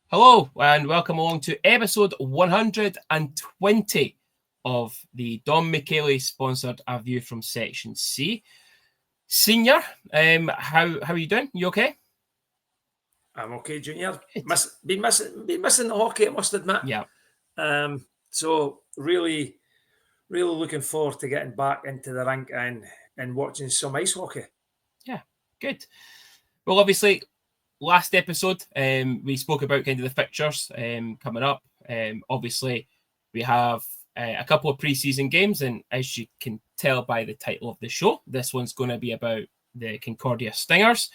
Hello and welcome along to episode 120 of the Don Michele sponsored A View from Section C. Senior, how are you doing? You okay? I'm okay, Junior. Been missing the hockey, I must admit. Yeah. So really looking forward to getting back into the rink and watching some ice hockey. Yeah, good. Well, obviously, last episode, we spoke about kind of the fixtures coming up. Obviously, we have a couple of preseason games, and as you can tell by the title of the show, this one's going to be about the Concordia Stingers.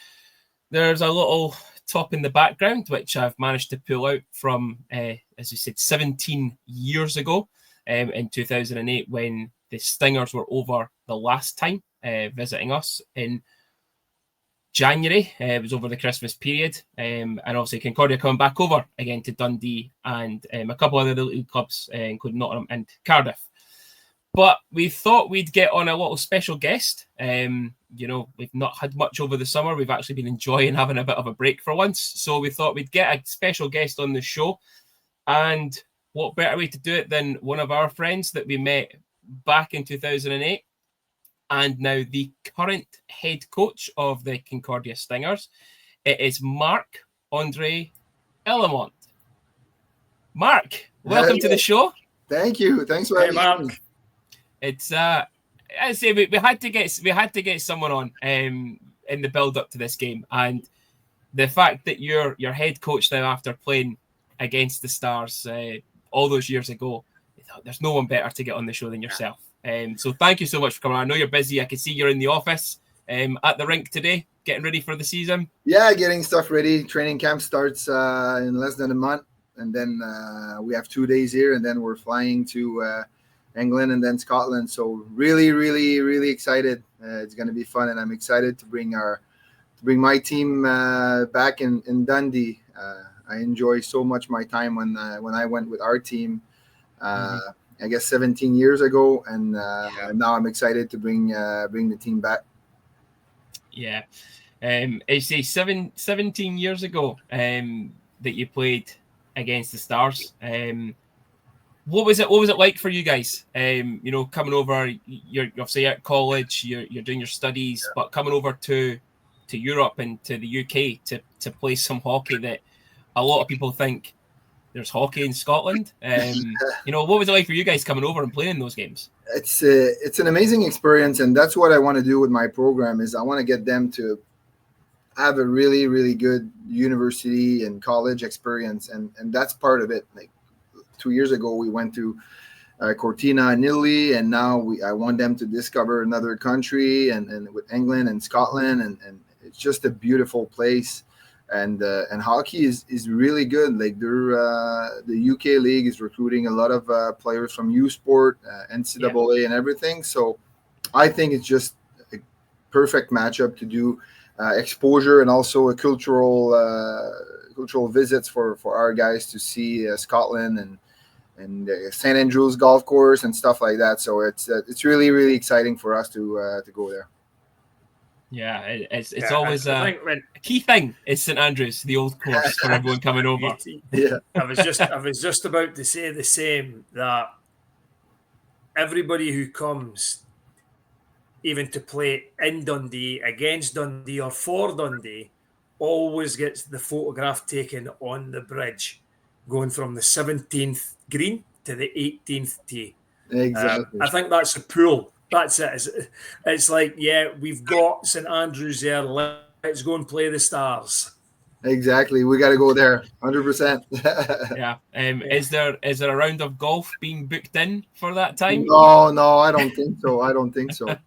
There's a little top in the background, which I've managed to pull out from, as we said, 17 years ago in 2008 when the Stingers were over the last time visiting us in January. It was over the Christmas period, and obviously Concordia coming back over again to Dundee and a couple of other league clubs, including Nottingham and Cardiff. But we thought we'd get on a little special guest. We've not had much over the summer. We've actually been enjoying having a bit of a break for once. So we thought we'd get a special guest on the show. And what better way to do it than one of our friends that we met back in 2008 and now the current head coach of the Concordia Stingers. It is Marc-Andre. Marc, welcome to the show. Thank you. Thanks for having Marc. me. It's I say we had to get someone on in the build up to this game, and the fact that you're head coach now after playing against the Stars all those years ago, I thought there's no one better to get on the show than yourself. So thank you so much for coming on. I know you're busy. I can see you're in the office at the rink today, getting ready for the season. Yeah, getting stuff ready. Training camp starts in less than a month, and then we have 2 days here, and then we're flying to England and then Scotland. So really excited. It's going to be fun, and I'm excited to bring my team back in Dundee. I enjoy so much my time when I went with our team. I guess 17 years ago, and now I'm excited to bring the team back. Yeah, I say 17 years ago that you played against the Stars. What was it like for you guys? Coming over, you're obviously at college, you're doing your studies, but coming over to Europe and to the UK to play some hockey that a lot of people think there's hockey in Scotland. What was it like for you guys coming over and playing those games? It's an amazing experience, and that's what I want to do with my program. Is I want to get them to have a really good university and college experience, and that's part of it. Like 2 years ago, we went to Cortina in Italy, and now I want them to discover another country, and with England and Scotland, and it's just a beautiful place. And hockey is really good. Like the UK league is recruiting a lot of players from U Sport, NCAA, and everything. So I think it's just a perfect matchup to do exposure and also a cultural visits for our guys to see Scotland and St Andrews golf course and stuff like that. So it's really exciting for us to go there. Yeah, it's always a key thing is St Andrews, the old course for everyone coming over. Yeah, I was just about to say the same, that everybody who comes even to play in Dundee, against Dundee or for Dundee, always gets the photograph taken on the bridge going from the 17th green to the 18th tee. Exactly. I think that's a pool. That's it. It's like, yeah, we've got St Andrews there. Let's go and play the Stars. Exactly. We got to go there, 100%. Yeah. Is there a round of golf being booked in for that time? No, I don't think so.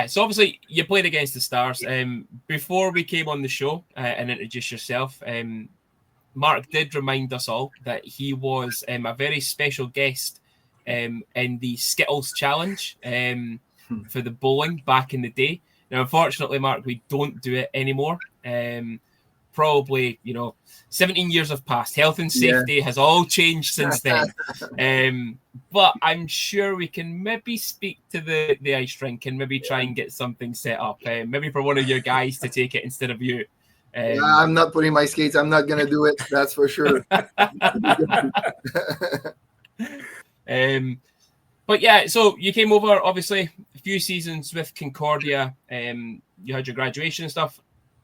So obviously you played against the Stars. Before we came on the show and introduced yourself, Marc did remind us all that he was a very special guest in the Skittles Challenge for the bowling back in the day. Now, unfortunately, Marc, we don't do it anymore. Probably, 17 years have passed. Health and safety has all changed since then. But I'm sure we can maybe speak to the ice rink and maybe try and get something set up. Maybe for one of your guys to take it instead of you. I'm not putting my skates. I'm not gonna do it. That's for sure. But yeah, so you came over, obviously, a few seasons with Concordia. You had your graduation and stuff,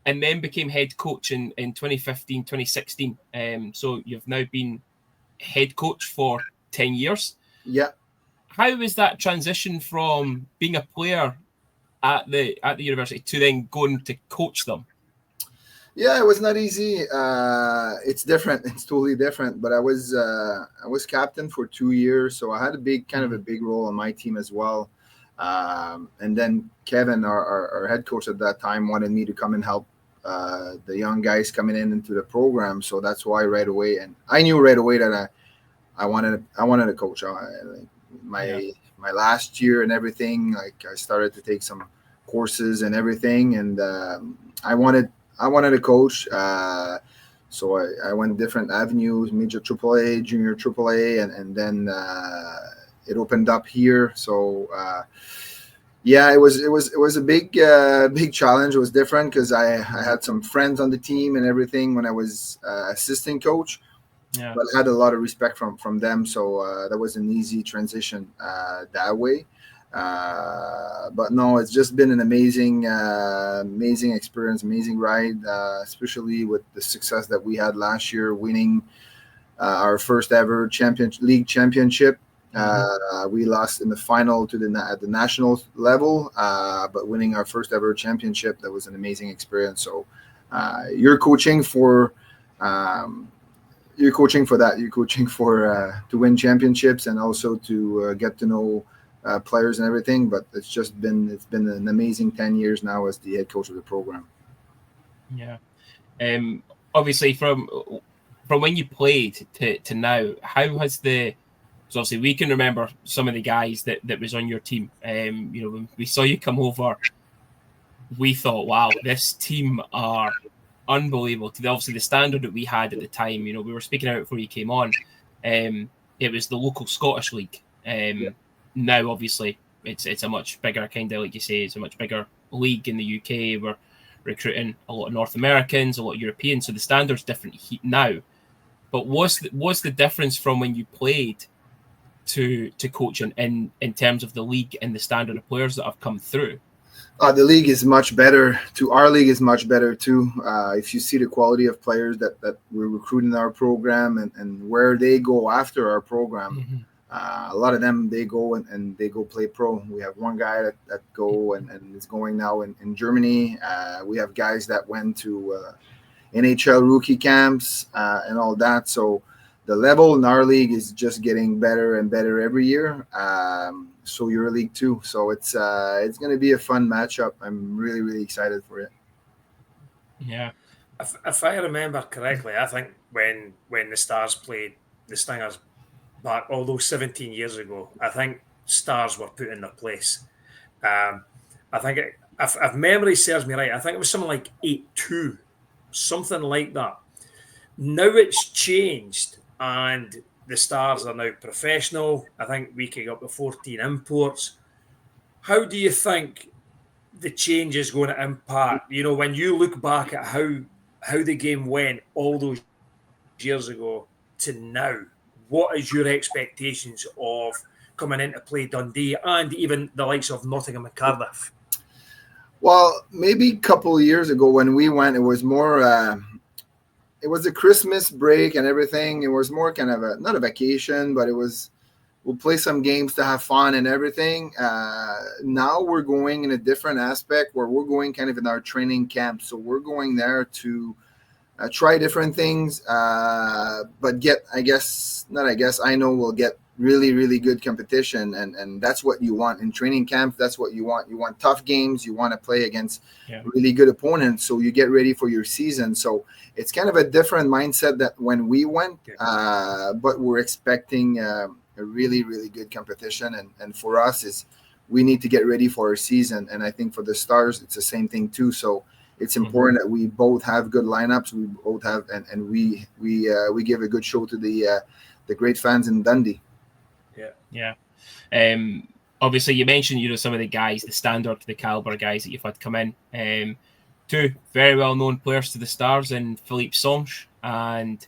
and then became head coach in 2015, 2016. So you've now been head coach for 10 years. Yeah. How was that transition from being a player at the university to then going to coach them? Yeah, it was not easy. It's different. It's totally different. But I was captain for 2 years, so I had a big role on my team as well. And then Kevin, our head coach at that time, wanted me to come and help the young guys coming into the program. So that's why right away, and I knew right away that I wanted to coach. My last year and everything, like I started to take some courses and everything, and I wanted to coach. So I went different avenues, major AAA, junior AAA, and then it opened up here. So yeah, it was a big challenge. It was different because I had some friends on the team and everything when I was assistant coach. Yeah. But I had a lot of respect from them, so that was an easy transition that way. But no, it's just been an amazing experience, amazing ride, especially with the success that we had last year, winning our first ever league championship. We lost in the final at the national level, but winning our first ever championship, that was an amazing experience. So you're coaching for that. You're coaching for to win championships and also to get to know players and everything. But it's been an amazing 10 years now as the head coach of the program. Yeah. Obviously from when you played to now, how has so obviously we can remember some of the guys that was on your team. When we saw you come over, we thought, wow, this team are unbelievable. Obviously the standard that we had at the time, we were speaking out before you came on. It was the local Scottish league. Now obviously it's a much bigger kind of, like you say, it's a much bigger league in the UK. We're recruiting a lot of North Americans, a lot of Europeans, so the standard's different now. But what's the difference from when you played to coaching in terms of the league and the standard of players that have come through? The league is much better. Our league is much better too. If you see the quality of players that we're recruiting in our program and where they go after our program, a lot of them, they go and they go play pro. We have one guy that go and is going now in Germany. We have guys that went to NHL rookie camps and all that. So the level in our league is just getting better and better every year. So your league too. So it's going to be a fun matchup. I'm really, really excited for it. Yeah. If I remember correctly, I think when the Stars played the Stingers back all those 17 years ago, I think Stars were put in their place. I think if memory serves me right, I think it was something like 8-2, something like that. Now it's changed, and the Stars are now professional. I think we can go up to 14 imports. How do you think the change is going to impact, when you look back at how the game went all those years ago to now? What is your expectations of coming in to play Dundee and even the likes of Nottingham and Cardiff? Well, maybe a couple of years ago when we went, it was more it was a Christmas break and everything. It was more kind of not a vacation, but we'll play some games to have fun and everything. Now we're going in a different aspect where we're going kind of in our training camp. So we're going there to try different things, but I know we'll get really, really good competition. And that's what you want in training camp. That's what you want. You want tough games. You want to play against really good opponents. So you get ready for your season. So it's kind of a different mindset that when we went, but we're expecting a really, really good competition. And for us we need to get ready for our season. And I think for the Stars, it's the same thing too. So it's important that we both have good lineups. We both have, and we give a good show to the great fans in Dundee. Yeah. Obviously, you mentioned some of the guys, the standard, the caliber guys that you've had come in. two very well-known players to the Stars in Philippe Songe and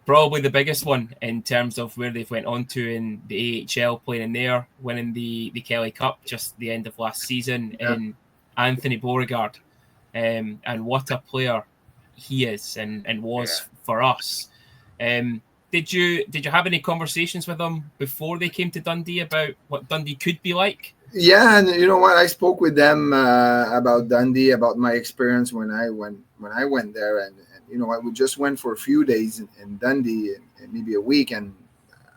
probably the biggest one in terms of where they've went on to in the AHL, playing in there, winning the Kelly Cup just the end of last season in Anthony Beauregard. And what a player he is and was for us. Did you have any conversations with them before they came to Dundee about what Dundee could be like? Yeah, and you know what? I spoke with them about Dundee, about my experience when I went there, and you know, we just went for a few days in Dundee and maybe a week, and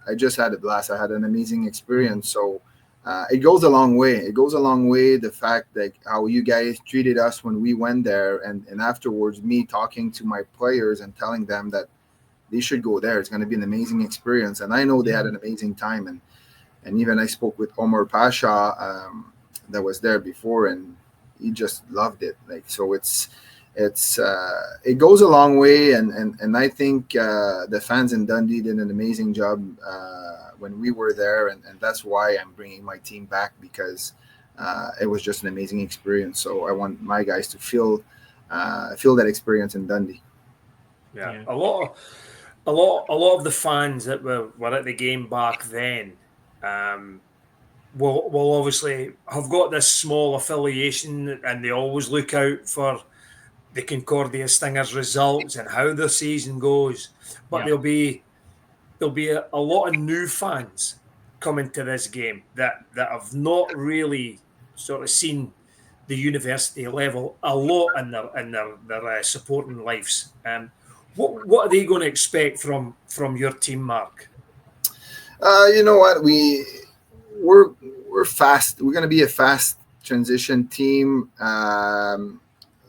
I just had a blast. I had an amazing experience. So it goes a long way. It goes a long way. The fact that how you guys treated us when we went there, and afterwards, me talking to my players and telling them that they should go there. It's going to be an amazing experience, and I know they had an amazing time. And even I spoke with Omar Pasha that was there before, and he just loved it. Like, so it goes a long way, and I think the fans in Dundee did an amazing job when we were there, and that's why I'm bringing my team back, because it was just an amazing experience. So I want my guys to feel that experience in Dundee. Yeah. A lot of the fans that were at the game back then will obviously have got this small affiliation, and they always look out for the Concordia Stingers results and how the season goes. But there'll be a lot of new fans coming to this game that have not really sort of seen the university level a lot in their supporting lives. What are they going to expect from your team, Mark? You know what, we're fast. We're going to be a fast transition team.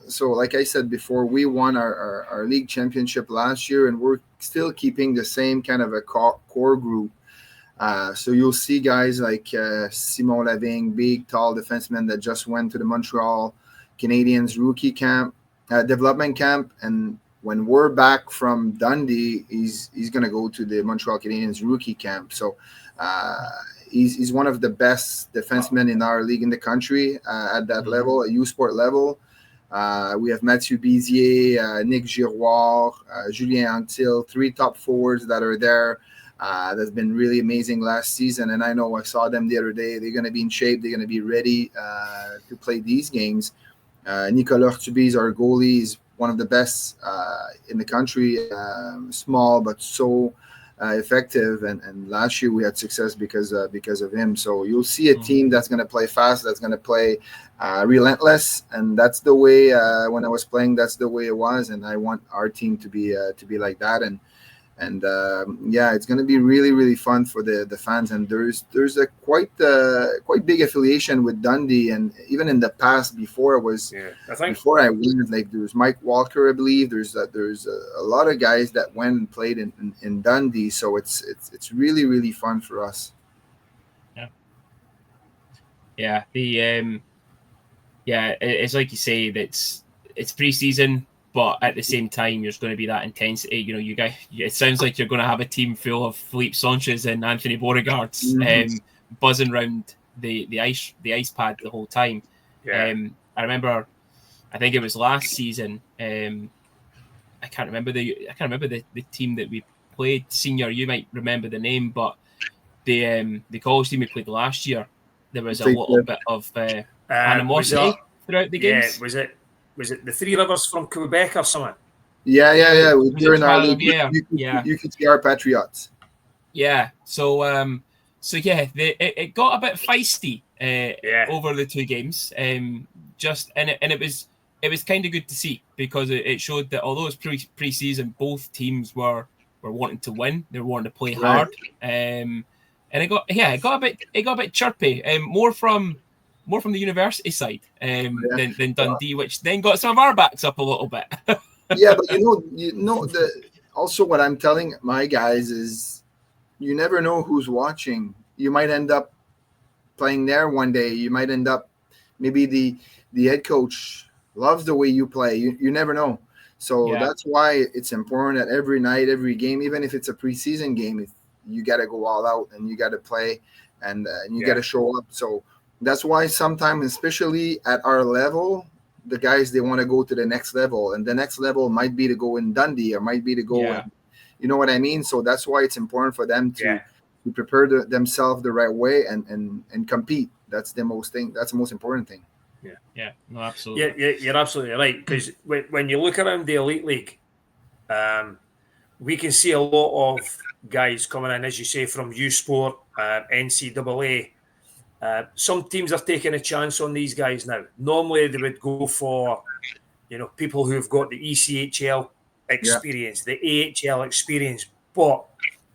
So like I said before, we won our league championship last year, and we're still keeping the same kind of a core group. So you'll see guys like Simon Lavigne, big, tall defenseman that just went to the Montreal Canadiens rookie camp, development camp. And when we're back from Dundee, he's going to go to the Montreal Canadiens rookie camp. So he's one of the best defensemen in our league in the country at that level, a U-Sport level. We have Mathieu Bizier, Nick Giroir, Julien Anctil, 3 top forwards that are there. That's been really amazing last season. And I know I saw them the other day. They're going to be in shape. They're going to be ready to play these games. Nicolas Ortubis, our goalie, is one of the best in the country, small but so effective. And last year we had success because of him. So you'll see a team that's going to play fast, that's going to play relentless, and that's the way when I was playing, that's the way it was. And I want our team to be like that. And it's going to be really, really fun for the fans. And there's a quite big affiliation with Dundee. And even in the past, before I went, like there's Mike Walker, I believe. There's a lot of guys that went and played in Dundee. So it's really, really fun for us. Yeah. It's like you say, it's preseason. But at the same time, there's going to be that intensity. You know, you guys. It sounds like you're going to have a team full of Philippe Songes and Anthony Beauregards buzzing around the ice pad the whole time. Yeah. I remember, I think it was last season. I can't remember the team that we played. Senior, you might remember the name, but the college team we played last year, there was a little bit of animosity throughout the games. Yeah, was it the Three Rivers from Quebec or something? Yeah. During our league, you could see our Patriots. Yeah. So it got a bit feisty over the 2 games. It was kind of good to see, because it showed that although it's pre-season, both teams were wanting to win. They were wanting to play hard. And it got a bit chirpy. More from the university side than Dundee, which then got some of our backs up a little bit. Yeah, but also what I'm telling my guys is, you never know who's watching. You might end up playing there one day. You might end up, maybe the head coach loves the way you play. You never know. So that's why it's important that every night, every game, even if it's a preseason game, you got to go all out and you got to play and you got to show up. So that's why sometimes, especially at our level, the guys, they want to go to the next level, and the next level might be to go in Dundee or might be to go in, you know what I mean? So that's why it's important for them to prepare themselves the right way and compete. That's the most important thing. Yeah, no, absolutely. Yeah, you're absolutely right, because when you look around the Elite League, we can see a lot of guys coming in, as you say, from U Sport, NCAA. Some teams are taking a chance on these guys now. Normally, they would go for, people who've got the ECHL experience, the AHL experience. But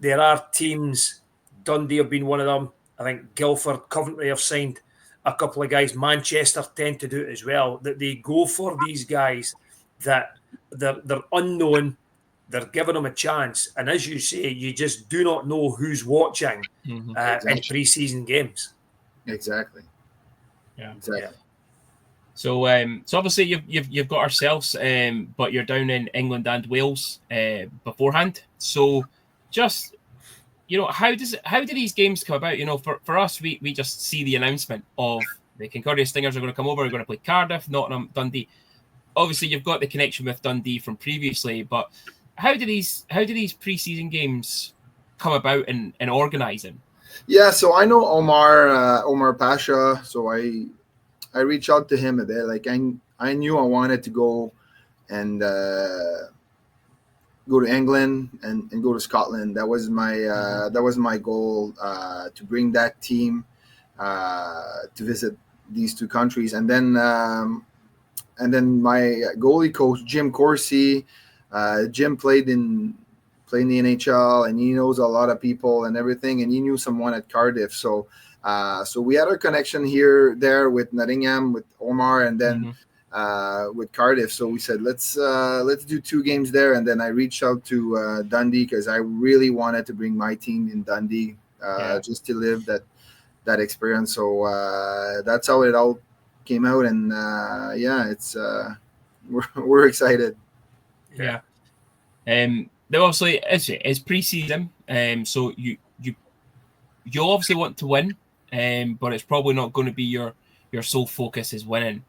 there are teams, Dundee have been one of them. I think Guildford, Coventry have signed a couple of guys. Manchester tend to do it as well. That they go for these guys that they're unknown. They're giving them a chance. And as you say, you just do not know who's watching in pre-season games. Exactly. Yeah. Exactly. Yeah. So obviously you've got ourselves, but you're down in England and Wales beforehand. So just, how do these games come about? For us, we just see the announcement of the Concordia Stingers are going to come over. We're going to play Cardiff, Nottingham, Dundee. Obviously, you've got the connection with Dundee from previously, but how do these pre-season games come about in organising? Yeah, so I know Omar Pasha, so I reached out to him a bit. Like I knew I wanted to go and go to England and go to Scotland. That was my goal, to bring that team to visit these two countries, and then my goalie coach Jim Corsi. Jim played in the NHL, and he knows a lot of people and everything, and he knew someone at Cardiff. So we had our connection there with Nottingham, with Omar, and then with Cardiff. So we said let's do 2 games there, and then I reached out to Dundee because I really wanted to bring my team in Dundee, just to live that experience. So that's how it all came out, and it's we're excited. Yeah. Obviously it's pre-season, so you obviously want to win, but it's probably not going to be your sole focus is winning.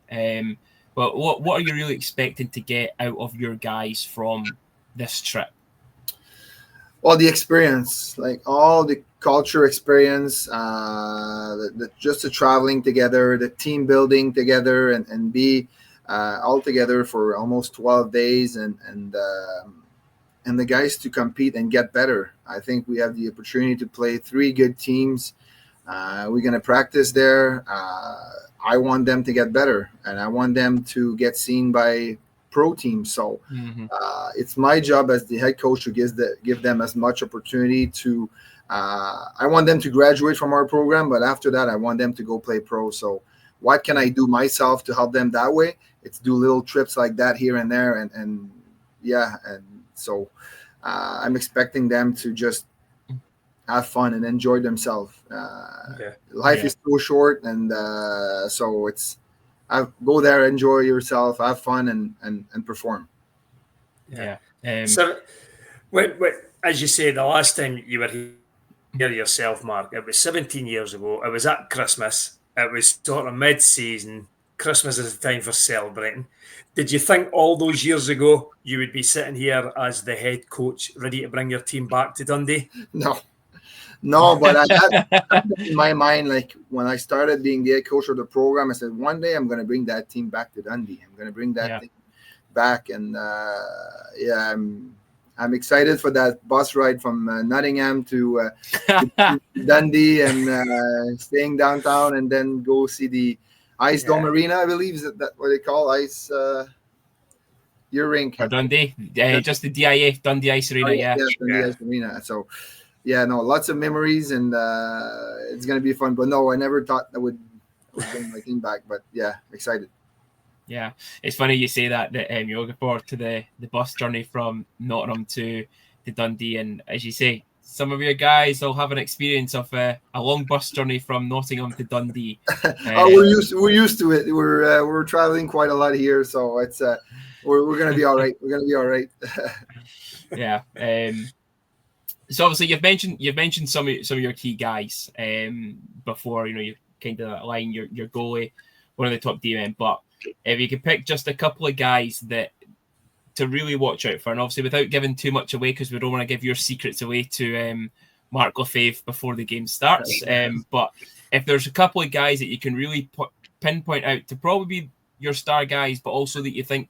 But what are you really expecting to get out of your guys from this trip? Well, the experience, like all the culture experience, just the traveling together, the team building together, and be all together for almost 12 days, and the guys to compete and get better. I think we have the opportunity to play 3 good teams. We're going to practice there. I want them to get better, and I want them to get seen by pro teams. So it's my job as the head coach to give them as much opportunity to. I want them to graduate from our program, but after that, I want them to go play pro. So what can I do myself to help them that way? It's do little trips like that here and there, and so I'm expecting them to just have fun and enjoy themselves. Life is so short, and so go there, enjoy yourself, have fun, and perform. So, as you say, the last time you were here yourself, Mark, it was 17 years ago. It was at Christmas. It was sort of mid-season. Christmas is a time for celebrating. Did you think all those years ago you would be sitting here as the head coach, ready to bring your team back to Dundee? No, but I had in my mind, like when I started being the head coach of the program, I said one day I'm going to bring that team back to Dundee. I'm going to bring that team back, and I'm excited for that bus ride from Nottingham to Dundee, and staying downtown, and then go see the Ice Dome Arena, I believe. Is that what they call Ice? Your rink. Or Dundee, just the DIA, Dundee Ice Arena, Dundee Ice Arena. So, lots of memories, and it's gonna be fun. But no, I never thought I would bring my team back. But excited. Yeah, it's funny you say that you're looking forward to the bus journey from Nottingham to Dundee, and as you say, some of your guys will have an experience of a long bus journey from Nottingham to Dundee. We're used to it. We're traveling quite a lot here, so it's we're gonna be all right. We're gonna be all right. Yeah. So obviously you've mentioned some of your key guys before. You kind of line your goalie, one of the top D men, but if you could pick just a couple of guys that to really watch out for, and obviously without giving too much away, because we don't want to give your secrets away to Mark Lefebvre before the game starts. But if there's a couple of guys that you can really pinpoint out to probably be your star guys, but also that you think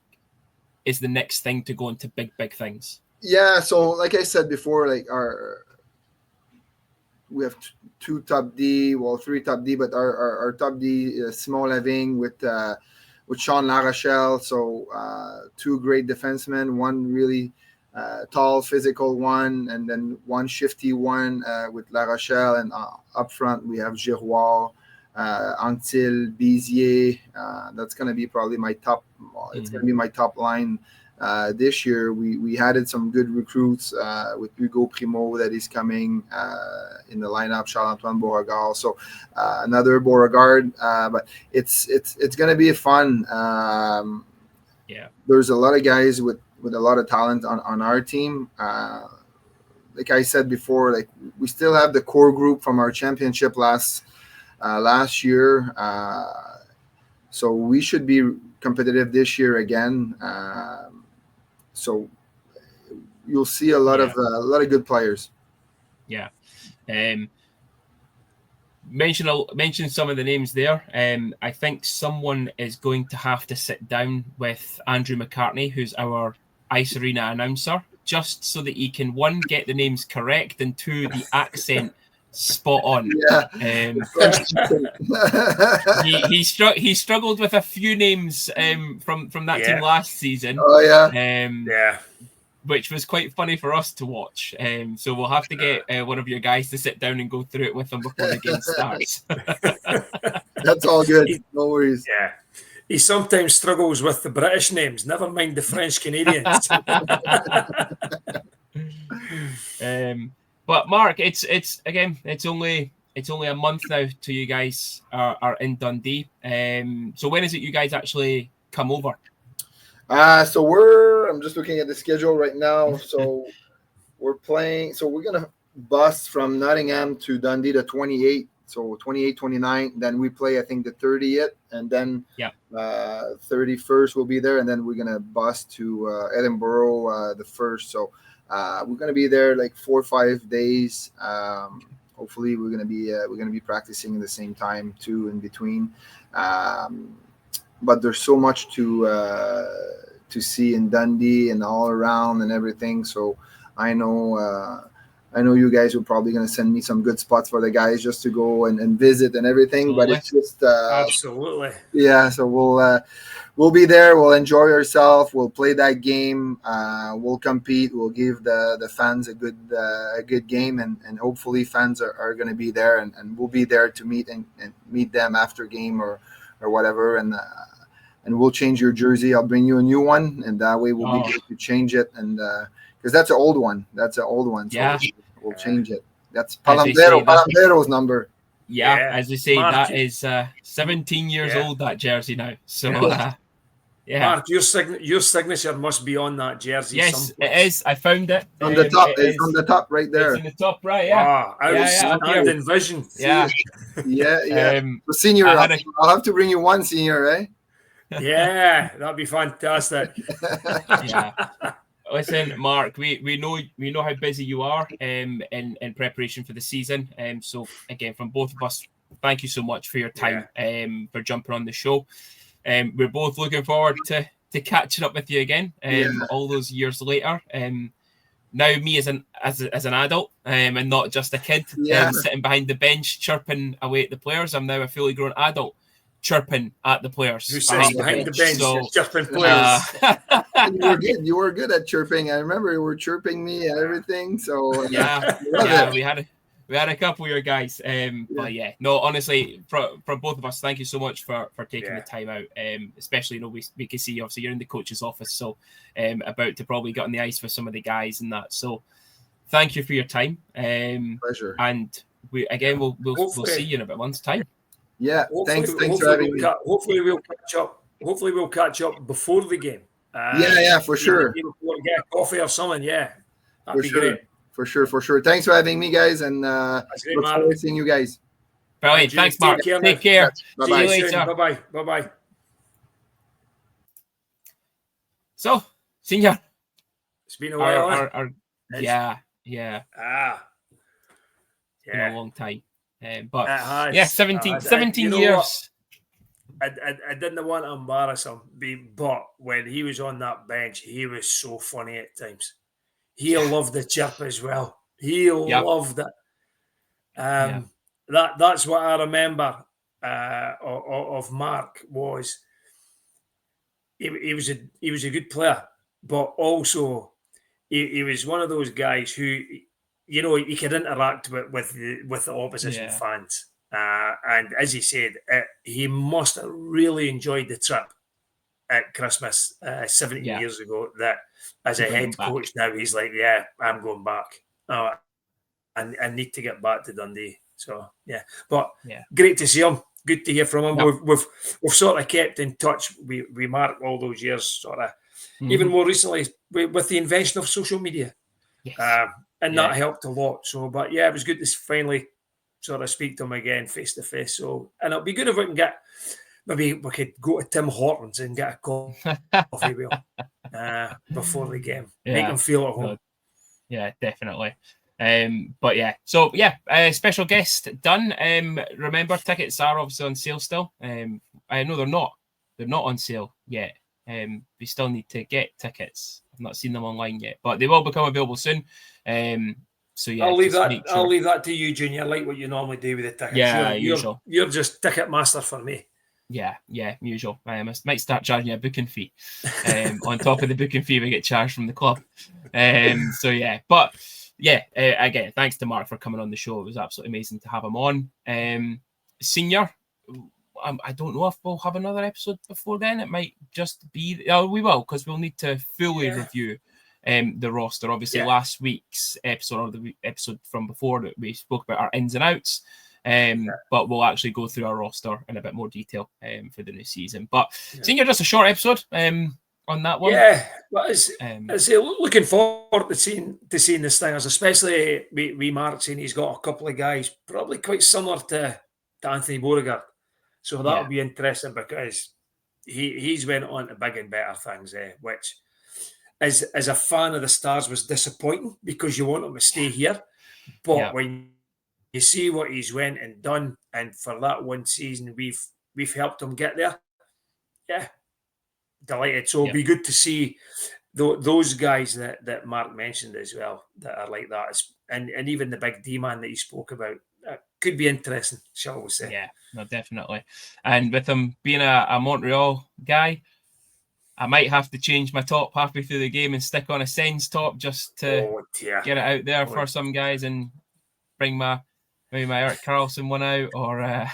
is the next thing to go into big things. Yeah, so like I said before, like we have three top D, but our top D is Simon Laving with Sean Larochelle. So two great defensemen, one really tall, physical one, and then one shifty one with Larochelle. And up front, we have Giroir, Anctil, Bizier. That's going to be probably my top. It's going to be my top line. This year, we added some good recruits with Hugo Primo that is coming in the lineup, Charles-Antoine Beauregard. So another Beauregard, but it's going to be fun. There's a lot of guys with a lot of talent on our team. Like I said before, like we still have the core group from our championship last year. So we should be competitive this year again. So you'll see a lot of good players. Yeah. Mention some of the names there. I think someone is going to have to sit down with Andrew McCartney, who's our Ice Arena announcer, just so that he can, one, get the names correct, and two, the accent spot on. He struggled with a few names from that team last season. Which was quite funny for us to watch. So we'll have to get one of your guys to sit down and go through it with them before the game starts. That's all good. No worries. Yeah. He sometimes struggles with the British names, never mind the French Canadians. But Mark, it's only a month now till you guys are in Dundee. So when is it you guys actually come over? I'm just looking at the schedule right now. So we're gonna bus from Nottingham to Dundee the 28th. So 28, 29. Then we play, I think, the 30th, and then 31st we'll be there, and then we're gonna bus to Edinburgh the 1st. So we're gonna be there like 4 or 5 days. Hopefully we're gonna be practicing at the same time too in between. But there's so much to see in Dundee and all around and everything. So I know you guys are probably going to send me some good spots for the guys just to go and visit and everything. Absolutely. But it's just absolutely. Yeah. So we'll be there. We'll enjoy ourselves. We'll play that game. We'll compete. We'll give the fans a good game, and hopefully fans are going to be there, and we'll be there to meet them after game or whatever. And we'll change your jersey. I'll bring you a new one, and that way we'll be able to change it. And because that's an old one. So we'll change it. That's Palambero's number. Yeah, as you say, Mark, that is 17 years old, that jersey now. So, Mark, your signature must be on that jersey. Yes, it is. I found it. On the top. It's on the top right there. It's in the top right, yeah. Outstanding vision. Yeah. Senior, I'll have to bring you one, Senior, eh? Yeah, that'd be fantastic. Yeah. Listen, Mark, we know how busy you are in preparation for the season. So again, from both of us, thank you so much for your time for jumping on the show. We're both looking forward to catching up with you again all those years later. Now me as an adult and not just a kid sitting behind the bench chirping away at the players. I'm now a fully grown adult chirping at the players. Who sits behind the bench chirping players. You were good at chirping. I remember you were chirping me and everything. So we had a couple of your guys. But no, honestly, from both of us, thank you so much for taking the time out. Especially, we can see obviously you're in the coach's office, so about to probably get on the ice with some of the guys and that. So thank you for your time. Pleasure. And we'll see you in about a month's time. Yeah, thanks for having me. Hopefully we'll catch up before the game. For sure. Get a coffee or something. That'd be great. For sure. Thanks for having me, guys, and look forward to seeing you guys. Brilliant. Thanks, Mark. Take care. Bye-bye. See you later. Bye-bye. So, Senior. It's been a while. Yeah. It's been a long time. But yeah, 17 years. I didn't want to embarrass him, but when he was on that bench, he was so funny at times. He loved the chirp as well. He loved it. That's what I remember of Mark was he was a good player, but also he was one of those guys who, you know, he could interact with the opposition fans. And as he said, he must have really enjoyed the trip at Christmas 17 years ago. That as a head coach now, he's like, yeah, I'm going back. And I need to get back to Dundee. So but great to see him. Good to hear from him. Yep. We've sort of kept in touch. We Mark all those years, sort of even more recently with the invention of social media, and that helped a lot. So, but it was good to finally sort of speak to him again face to face. So, and it'll be good if we can get, maybe we could go to Tim Hortons and get a coffee with him before the game. Make him feel at home. Yeah, definitely. So special guest done. Remember, tickets are obviously on sale still. I know they're not on sale yet. We still need to get tickets. I've not seen them online yet, but they will become available soon. I'll leave that to you, Junior. I like what you normally do with the tickets. Usual. You're just ticket master for me. Yeah, usual. I might start charging you a booking fee. On top of the booking fee we get charged from the club. Again, thanks to Mark for coming on the show. It was absolutely amazing to have him on. Senior, I don't know if we'll have another episode before then. It might just be, we will, because we'll need to fully review the roster. Obviously, last week's episode, or the episode from before, that we spoke about our ins and outs. But we'll actually go through our roster in a bit more detail for the new season. But Senior, just a short episode on that one. But looking forward to seeing the Stingers, especially we Mark saying he's got a couple of guys probably quite similar to Anthony Beauregard. So that'll be interesting, because he's went on to big and better things, which as a fan of the Stars was disappointing, because you want him to stay here. But when you see what he's went and done, and for that one season we've helped him get there. Delighted. So it'll be good to see those guys that Mark mentioned as well, that are like that, and even the big D man that he spoke about. Could be interesting, shall we say? Yeah, no, definitely. And with him being a Montreal guy, I might have to change my top halfway through the game and stick on a Sens top just to get it out there for some guys, and bring maybe my Eric Carlson one out, or a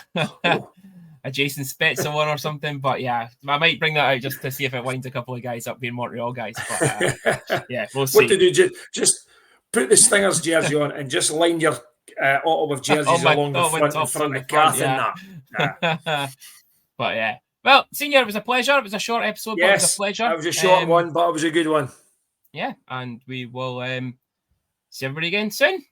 Jason Spezza one or something. But I might bring that out just to see if it winds a couple of guys up being Montreal guys. But we'll see. What to do? Just put the Stingers jersey on and just line your Ottawa jerseys along the front in front of Garth and that. But well, Senior, it was a pleasure. It was a short episode, but it was a pleasure. It was a short one, but it was a good one. Yeah, and we will see everybody again soon.